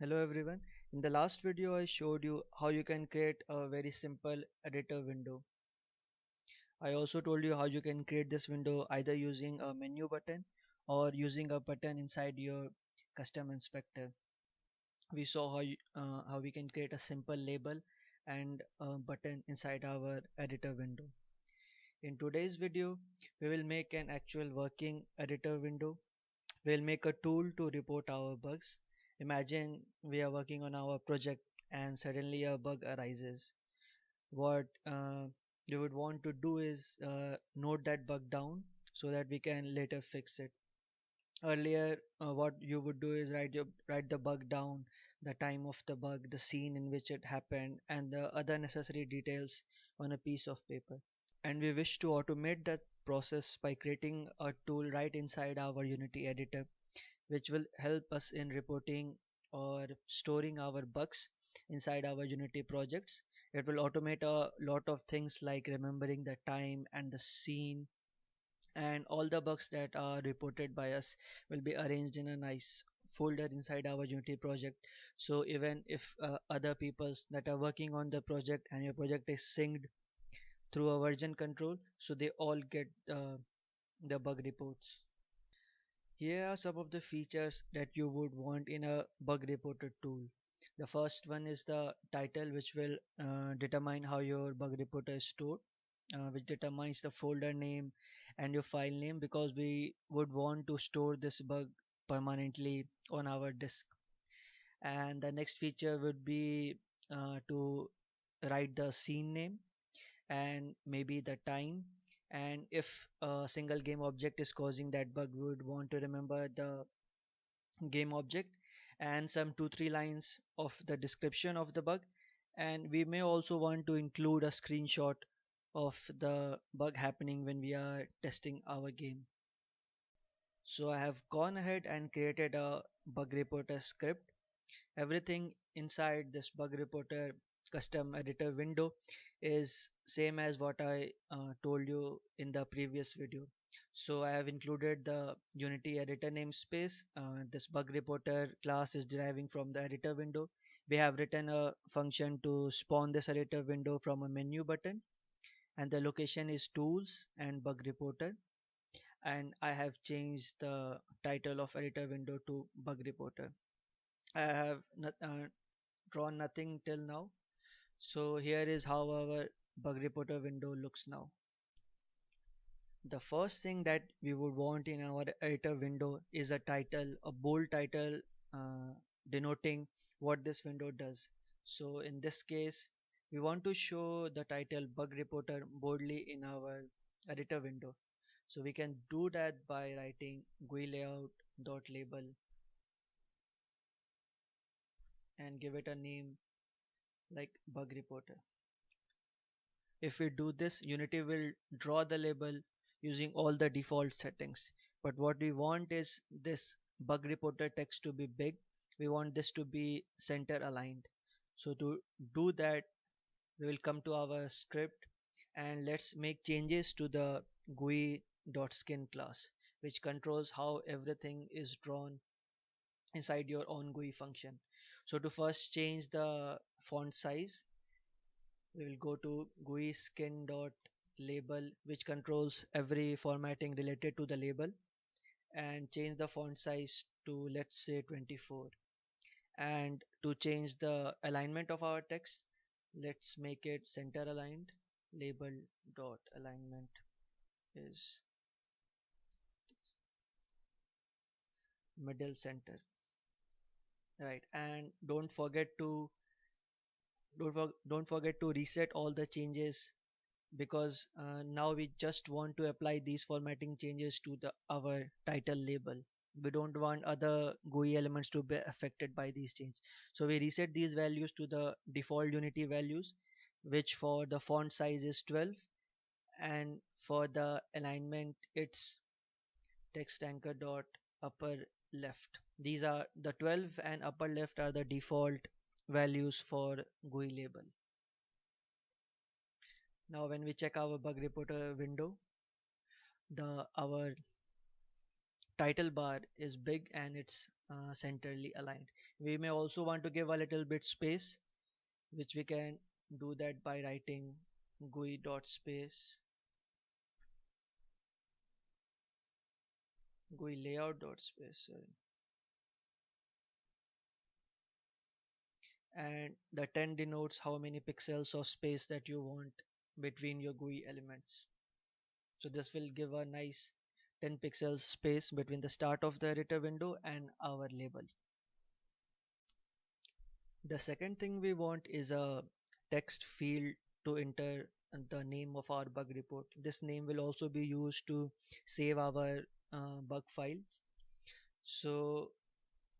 Hello everyone. In the last video I showed you how you can create a very simple editor window. I also told you how you can create this window either using a menu button or using a button inside your custom inspector. We saw how we can create a simple label and a button inside our editor window. In today's video we will make an actual working editor window. We'll make a tool to report our bugs. Imagine we are working on our project and suddenly a bug arises. What you would want to do is note that bug down so that we can later fix it. Earlier, what you would do is write the bug down, the time of the bug, the scene in which it happened, and the other necessary details on a piece of paper. And we wish to automate that process by creating a tool right inside our Unity editor which will help us in reporting or storing our bugs inside our Unity projects. It will automate a lot of things like remembering the time and the scene, and all the bugs that are reported by us will be arranged in a nice folder inside our Unity project. So even if other peoples that are working on the project and your project is synced through a version control, so they all get the bug reports. Here are some of the features that you would want in a bug reporter tool. The first one is the title, which will determine how your bug reporter is stored, which determines the folder name and your file name, because we would want to store this bug permanently on our disk. And the next feature would be to write the scene name and maybe the time, and if a single game object is causing that bug, we would want to remember the game object and some 2-3 lines of the description of the bug, and we may also want to include a screenshot of the bug happening when we are testing our game. So I have gone ahead and created a bug reporter script. Everything inside this bug reporter custom editor window is same as what I told you in the previous video. So I have included the Unity editor namespace. This bug reporter class is deriving from the editor window. We have written a function to spawn this editor window from a menu button, and the location is tools and bug reporter, and I have changed the title of editor window to bug reporter. I have drawn nothing till now. So here is how our bug reporter window looks now. The first thing that we would want in our editor window is a title, a bold title, uh, denoting what this window does. So in this case, we want to show the title bug reporter boldly in our editor window. So we can do that by writing GUI layout dot label and give it a name like bug reporter. If we do this, Unity will draw the label using all the default settings. But what we want is this bug reporter text to be big. We want this to be center aligned. So to do that, we will come to our script and let's make changes to the GUI.skin class, which controls how everything is drawn inside your own GUI function. So to first change the font size, we will go to GUI skin dot label, which controls every formatting related to the label, and change the font size to, let's say, 24. And to change the alignment of our text, let's make it center aligned. Label dot alignment is middle center, right? And don't forget to reset all the changes, because now we just want to apply these formatting changes to the our title label. We don't want other GUI elements to be affected by these changes. So we reset these values to the default Unity values, which for the font size is 12, and for the alignment it's text anchor dot upper left. These are the 12 and upper left are the default values for GUI label. Now when we check our bug reporter window, the our title bar is big and it's centrally aligned. We may also want to give a little bit space, which we can do that by writing GUI dot space GUI layout dot space, sorry. And the 10 denotes how many pixels of space that you want between your GUI elements. So this will give a nice 10 pixels space between the start of the editor window and our label. The second thing we want is a text field to enter the name of our bug report. This name will also be used to save our bug files. So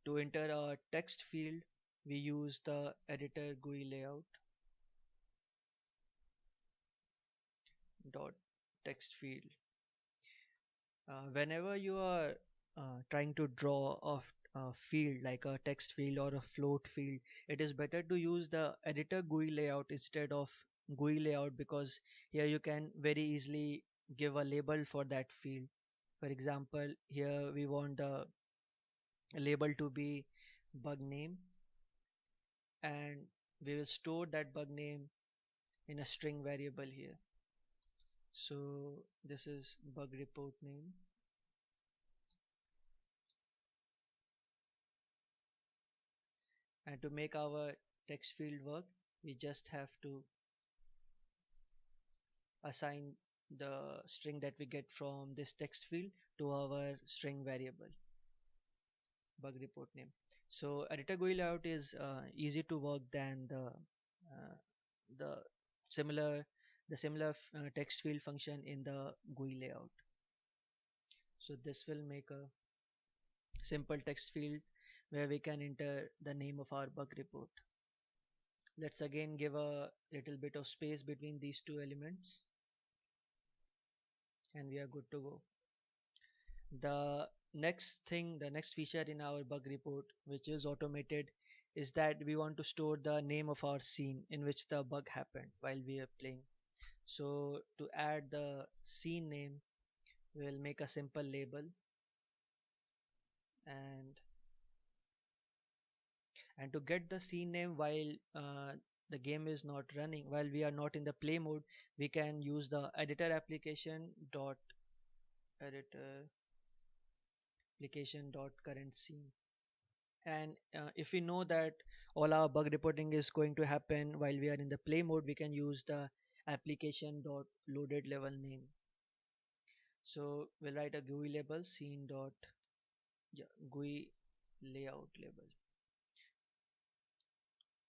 to enter a text field, we use the editor GUI layout dot text field. Whenever you are trying to draw a field like a text field or a float field, it is better to use the editor GUI layout instead of GUI layout, because here you can very easily give a label for that field. For example, here we want the label to be bug name, and we will store that bug name in a string variable here. So this is bug report name. And to make our text field work, we just have to assign the string that we get from this text field to our string variable bug report name. So editor GUI layout is easy to work than the similar text field function in the GUI layout. So this will make a simple text field where we can enter the name of our bug report. Let's again give a little bit of space between these two elements, and we are good to go. The next feature in our bug report, which is automated, is that we want to store the name of our scene in which the bug happened while we are playing. So to add the scene name, we'll make a simple label, and to get the scene name while the game is not running, while we are not in the play mode, we can use the editor application dot editor application dot current scene. And if we know that all our bug reporting is going to happen while we are in the play mode, we can use the application dot loaded level name. So we'll write a GUI label scene dot, yeah, GUI layout label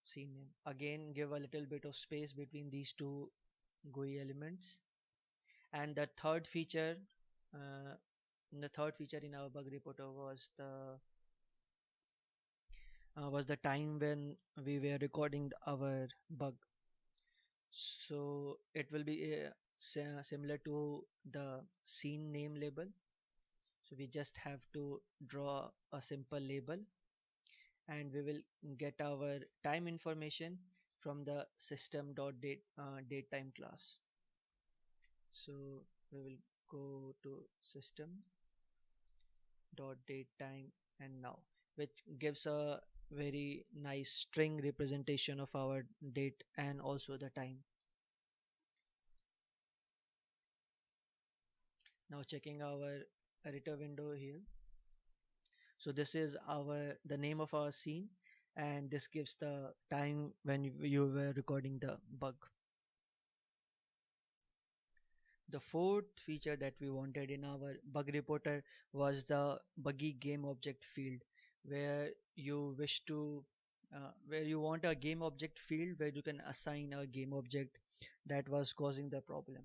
scene name. Again, give a little bit of space between these two GUI elements. And uh, the third feature in our bug reporter was the time when we were recording our bug. So it will be similar to the scene name label. So we just have to draw a simple label, and we will get our time information from the system.date time class. So we will go to system.datetime and now, which gives a very nice string representation of our date and also the time. Now checking our editor window here. So this is the name of our scene, and this gives the time when you were recording the bug. The fourth feature that we wanted in our bug reporter was the buggy game object field, where you wish to where you want a game object field where you can assign a game object that was causing the problem.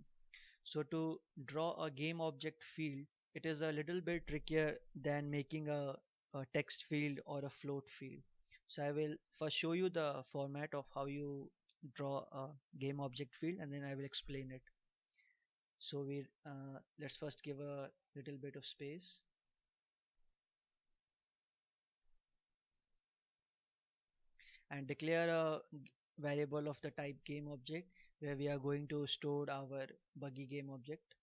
So to draw a game object field, it is a little bit trickier than making a text field or a float field. So I will first show you the format of how you draw a game object field, and then I will explain it. So we let's first give a little bit of space, and declare a variable of the type game object where we are going to store our buggy game object.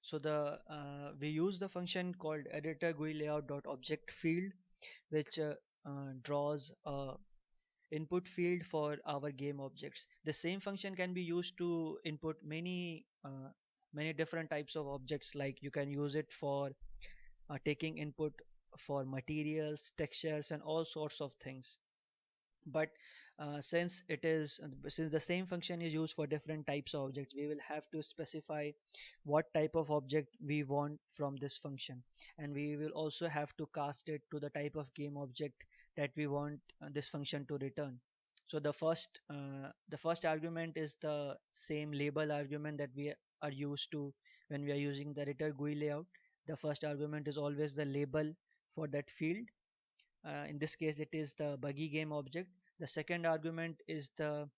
So the we use the function called editor GUI layout dot object field, which draws a input field for our game objects. The same function can be used to input many different types of objects. Like you can use it for taking input for materials, textures, and all sorts of things. But since the same function is used for different types of objects, we will have to specify what type of object we want from this function, and we will also have to cast it to the type of game object that we want this function to return. So the first argument is the same label argument that we are used to when we are using the editor GUI layout. The first argument is always the label for that field. In this case it is the buggy game object. The second argument is the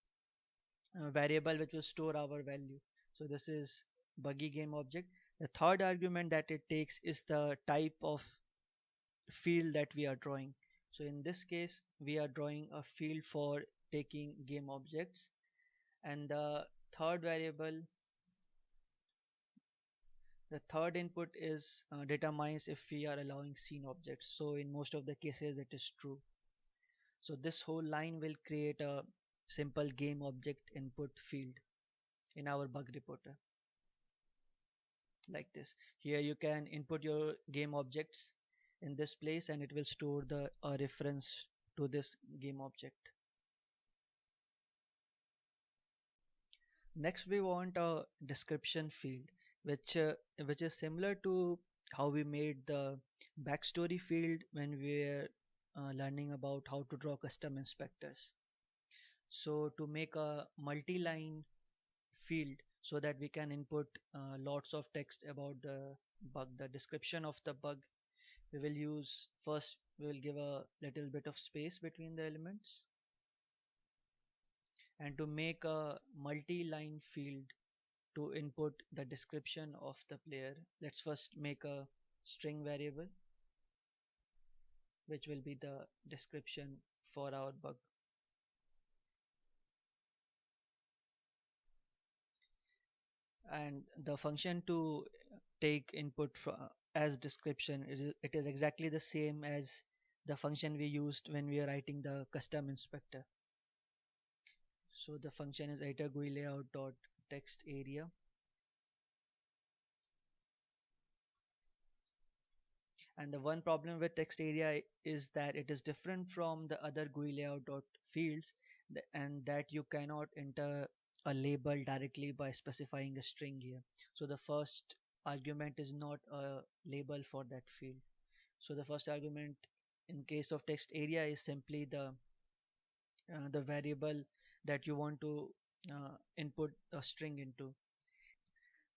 variable which will store our value. So this is buggy game object. The third argument that it takes is the type of field that we are drawing. So in this case we are drawing a field for taking game objects, and third variable the third input is determines if we are allowing scene objects. So in most of the cases it is true. So this whole line will create a simple game object input field in our bug reporter like this. Here you can input your game objects in this place and it will store the reference to this game object. Next we want a description field, which is similar to how we made the backstory field when we were learning about how to draw custom inspectors. So to make a multi-line field so that we can input lots of text about the bug, the description of the bug, we will use first we will give a little bit of space between the elements. And to make a multi-line field to input the description of the player, let's first make a string variable which will be the description for our bug. And the function to take input as description, it is exactly the same as the function we used when we are writing the custom inspector. So the function is editor GUI layout dot text area, and the one problem with text area is that it is different from the other GUI layout dot fields, and that you cannot enter a label directly by specifying a string here. So the first argument is not a label for that field. So the first argument in case of text area is simply the variable that you want to input a string into.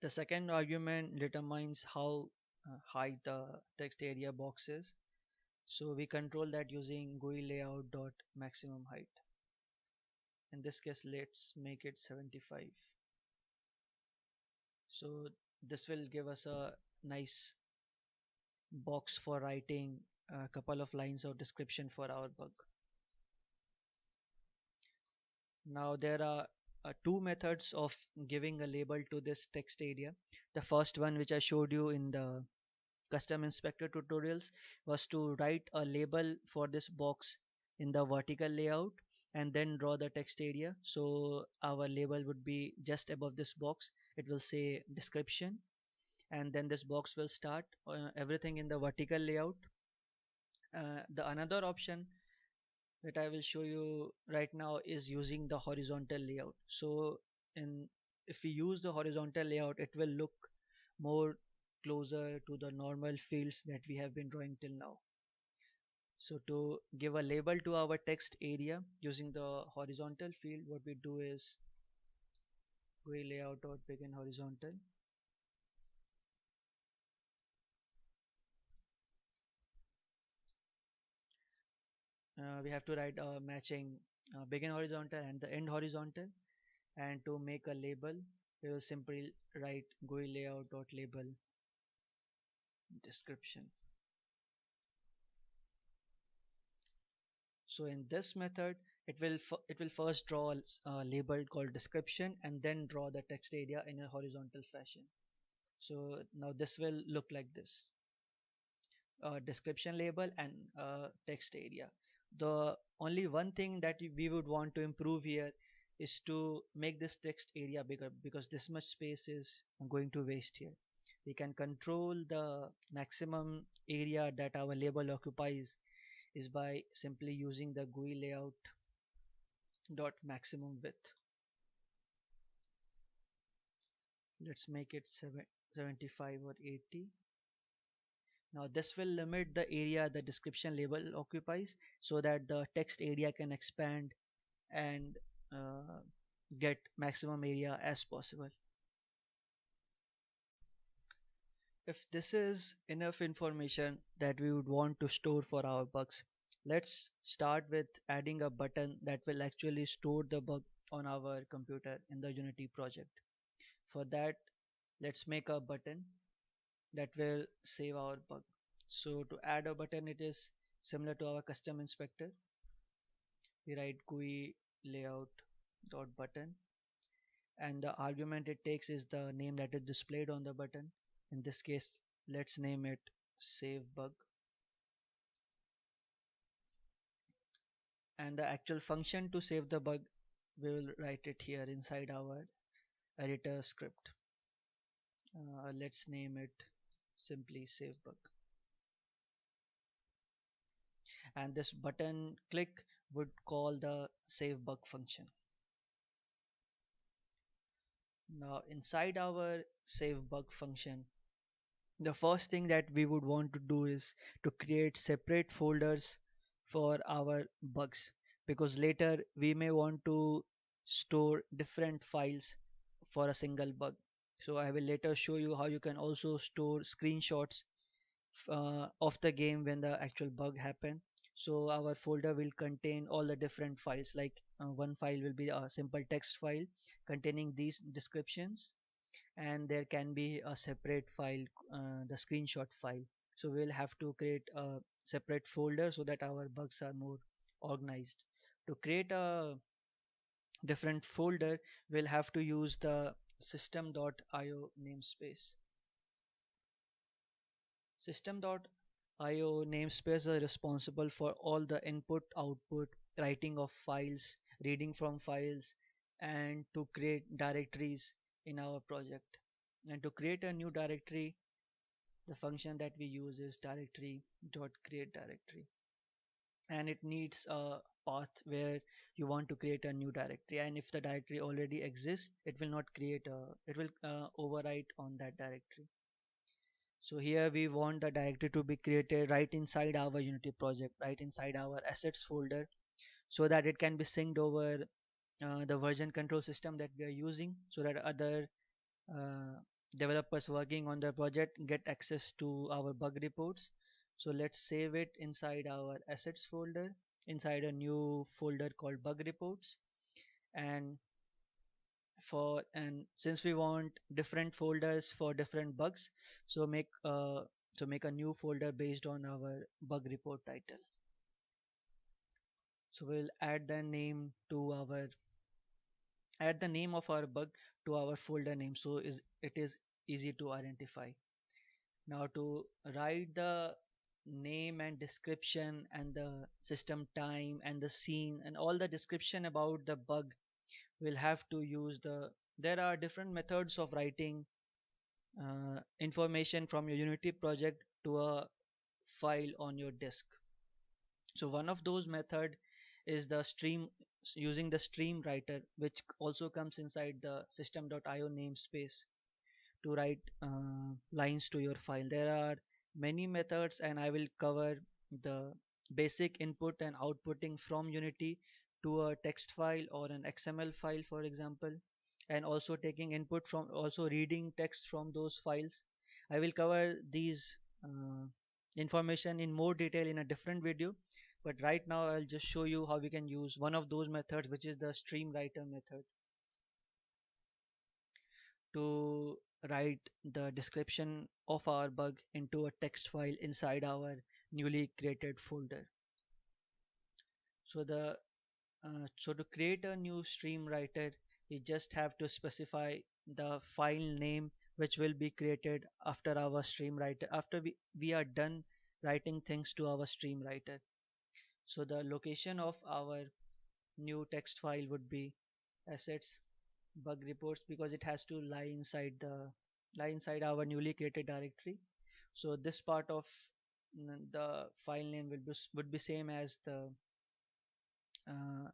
The second argument determines how high the text area box is. So we control that using GUI layout dot maximum height. In this case, let's make it 75. So this will give us a nice box for writing a couple of lines of description for our bug. Now there are two methods of giving a label to this text area. The first one, which I showed you in the custom inspector tutorials, was to write a label for this box in the vertical layout and then draw the text area. So our label would be just above this box. It will say description, and then this box will start everything in the vertical layout. The another option that I will show you right now is using the horizontal layout. So in if we use the horizontal layout, it will look more closer to the normal fields that we have been drawing till now. So to give a label to our text area using the horizontal field, what we do is GUI layout dot begin horizontal. We have to write a matching begin horizontal and the end horizontal, and to make a label we will simply write GUI layout dot label description. So in this method it will first draw a label called description and then draw the text area in a horizontal fashion. So now this will look like this: description label and text area. The only one thing that we would want to improve here is to make this text area bigger, because this much space is going to waste here. We can control the maximum area that our label occupies is by simply using the GUI layout dot maximum width. Let's make it 75 or 80. Now this will limit the area the description label occupies, so that the text area can expand and uh, get maximum area as possible. If this is enough information that we would want to store for our bugs, let's start with adding a button that will actually store the bug on our computer in the Unity project. For that, let's make a button that will save our bug. So to add a button, it is similar to our custom inspector. We write GUI layout dot button, and the argument it takes is the name that is displayed on the button. In this case, let's name it save bug, and the actual function to save the bug, we will write it here inside our editor script. Let's name it simply save bug, and this button click would call the save bug function. Now inside our save bug function, the first thing that we would want to do is to create separate folders for our bugs, because later we may want to store different files for a single bug. So I will later show you how you can also store screenshots of the game when the actual bug happened. So our folder will contain all the different files, like one file will be a simple text file containing these descriptions, and there can be a separate file, the screenshot file. So we'll have to create a separate folder so that our bugs are more organized. To create a different folder, we'll have to use the system.io namespace. System.io namespace is responsible for all the input, output, writing of files, reading from files, and to create directories in our project. And to create a new directory, the function that we use is directory.create directory, and it needs a path where you want to create a new directory, and if the directory already exists, it will not create a, it will overwrite on that directory. So here we want the directory to be created right inside our Unity project, right inside our assets folder, so that it can be synced over the version control system that we are using, so that other uh, developers working on the project get access to our bug reports. So let's save it inside our assets folder, inside a new folder called bug reports. And since we want different folders for different bugs, so make a new folder based on our bug report title. So we'll add the name of our bug to our folder name, so it is easy to identify. Now to write the name and description and the system time and the scene and all the description about the bug, we'll have to use there are different methods of writing information from your Unity project to a file on your disk. So one of those method is the stream, using the stream writer, which also comes inside the system.io namespace to write lines to your file. There are many methods, and I will cover the basic input and outputting from Unity to a text file or an XML file, for example, and also taking input from, also reading text from those files. I will cover these information in more detail in a different video, but right now I'll just show you how we can use one of those methods, which is the stream writer method, to write the description of our bug into a text file inside our newly created folder. So to create a new stream writer, we just have to specify the file name which will be created after our stream writer, after we are done writing things to our stream writer. So the location of our new text file would be assets bug reports, because it has to lie inside our newly created directory. So this part of the file name would be same as the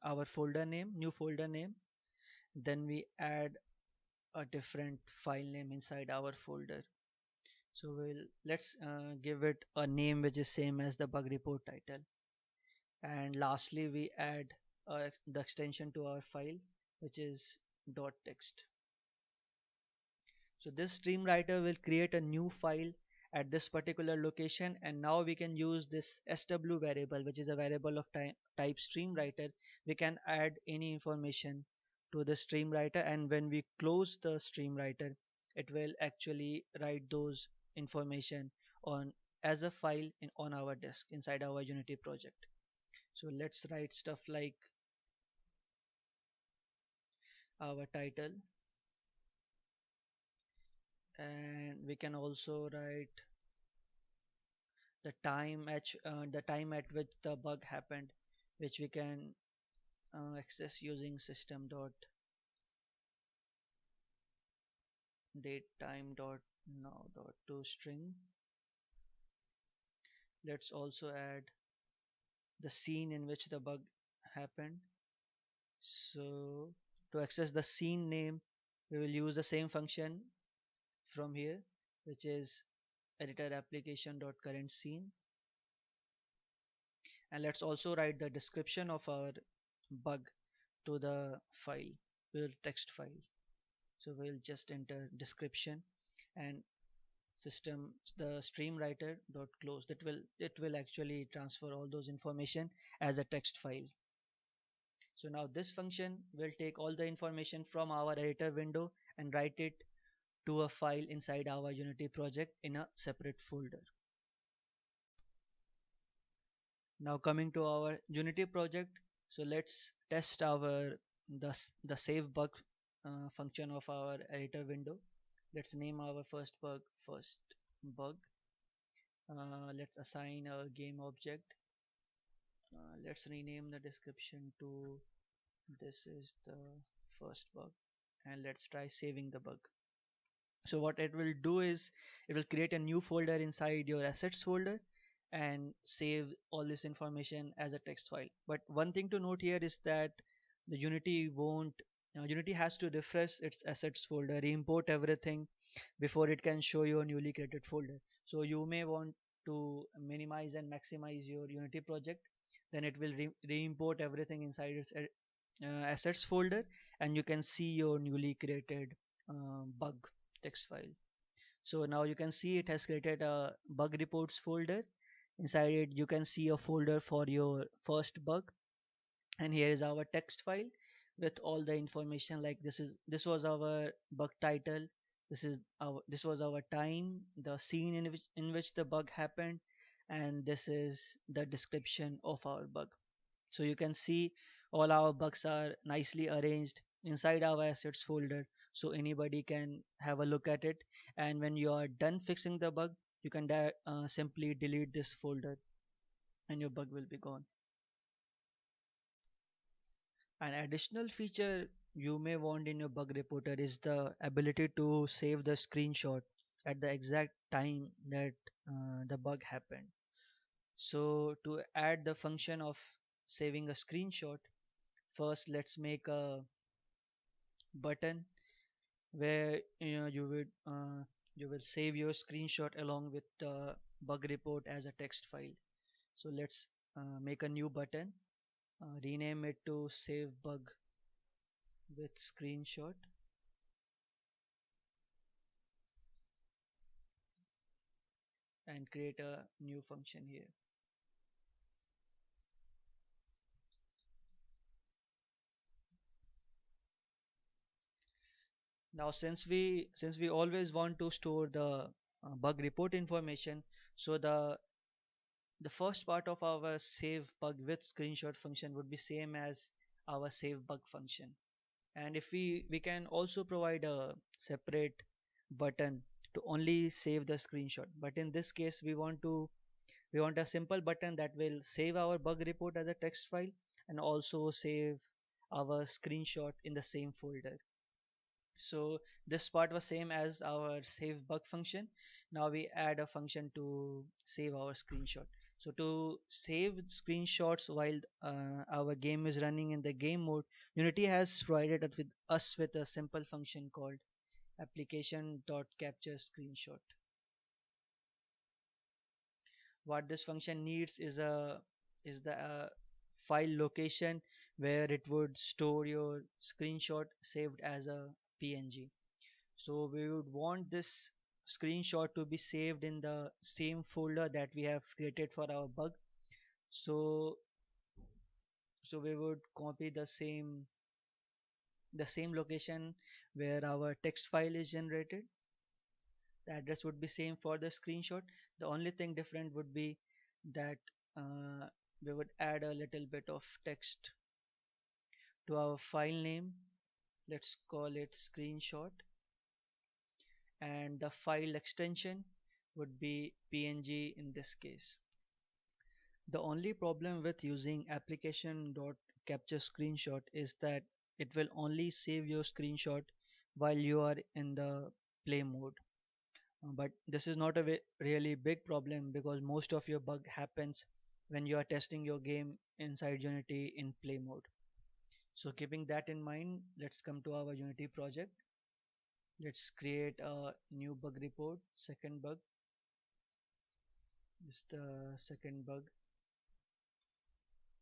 our folder name, new folder name. Then we add a different file name inside our folder. So let's give it a name which is same as the bug report title. And lastly, we add the extension to our file, which is .text. So this stream writer will create a new file at this particular location, and now we can use this SW variable, which is a variable of type stream writer. We can add any information to the stream writer, and when we close the stream writer, it will actually write those information on as a file on our disk inside our Unity project. So let's write stuff like our title, and we can also write the time at which the bug happened, which we can access using system dot date time dot now dot to string. Let's also add the scene in which the bug happened. So to access the scene name, we will use the same function from here, which is editor application dot current scene. And let's also write the description of our bug to the file, to the text file. So we'll just enter description and system the stream writer dot close. It will actually transfer all those information as a text file. So now this function will take all the information from our editor window and write it to a file inside our Unity project in a separate folder. Now coming to our Unity project, so let's test the save bug function of our editor window. Let's name our first bug. Let's assign a game object. Let's rename the description to this is the first bug, and let's try saving the bug. So what it will do is it will create a new folder inside your assets folder and save all this information as a text file. But one thing to note here is that the Unity won't Unity has to refresh its assets folder, re-import everything before it can show you a newly created folder. So you may want to minimize and maximize your Unity project, then it will re-import everything inside its assets folder, and you can see your newly created bug text file. So now you can see it has created a bug reports folder. Inside it you can see a folder for your first bug, and here is our text file with all the information, like this was our bug title, this was our time, the scene in which the bug happened, and this is the description of our bug. So you can see all our bugs are nicely arranged inside our assets folder, so anybody can have a look at it, and when you are done fixing the bug, you can simply delete this folder and your bug will be gone. An additional feature you may want in your bug reporter is the ability to save the screenshot at the exact time that the bug happened. So to add the function of saving a screenshot, first let's make a button where you will save your screenshot along with the bug report as a text file. So let's make a new button, rename it to save bug with screenshot, and create a new function here. Now since we always want to store the bug report information, so the first part of our save bug with screenshot function would be same as our save bug function. And if we can also provide a separate button to only save the screenshot. But in this case, we want a simple button that will save our bug report as a text file and also save our screenshot in the same folder. So this part was same as our save bug function. Now we add a function to save our screenshot. So to save screenshots while our game is running in the game mode, Unity has provided us with a simple function called application.capture screenshot. What this function needs is the file location where it would store your screenshot saved as a PNG. So we would want this screenshot to be saved in the same folder that we have created for our bug. So so we would copy the same location where our text file is generated. The address would be same for the screenshot. The only thing different would be that we would add a little bit of text to our file name. Let's call it screenshot, and the file extension would be PNG in this case. The only problem with using application.capture screenshot is that it will only save your screenshot while you are in the play mode. But this is not a really big problem because most of your bug happens when you are testing your game inside Unity in play mode. So keeping that in mind, let's come to our Unity project. Let's create a new bug report. Second bug is the second bug.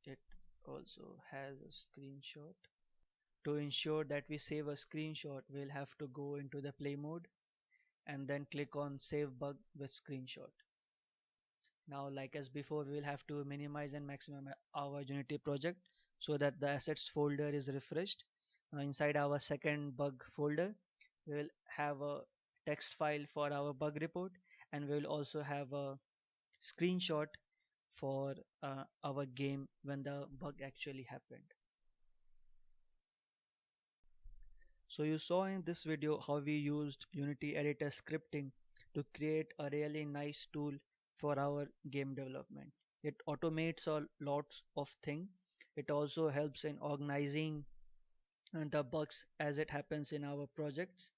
It also has a screenshot. To ensure that we save a screenshot, we'll have to go into the play mode and then click on save bug with screenshot. Now, like as before, we will have to minimize and maximum our Unity project so that the assets folder is refreshed. Inside our second bug folder, we will have a text file for our bug report, and we will also have a screenshot for our game when the bug actually happened. So you saw in this video how we used Unity editor scripting to create a really nice tool for our game development. It automates a lot of things. It also helps in organizing the bugs as it happens in our projects,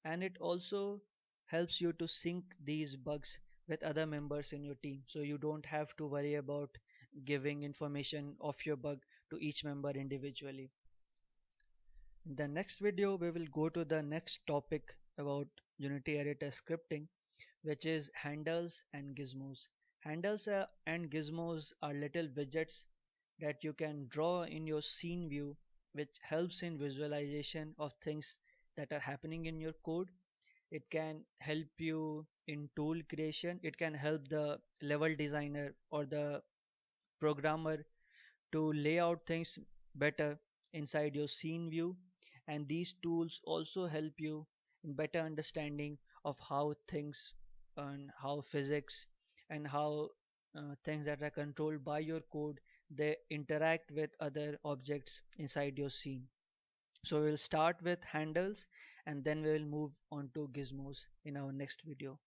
and it also helps you to sync these bugs with other members in your team, so you don't have to worry about giving information of your bug to each member individually. In the next video, we will go to the next topic about Unity editor scripting, which is handles and gizmos. Handles and gizmos are little widgets that you can draw in your scene view, which helps in visualization of things that are happening in your code. It can help you in tool creation. It can help the level designer or the programmer to lay out things better inside your scene view, and these tools also help you in better understanding of how things and how physics and how things that are controlled by your code, they interact with other objects inside your scene. So we'll start with handles and then we will move on to gizmos in our next video.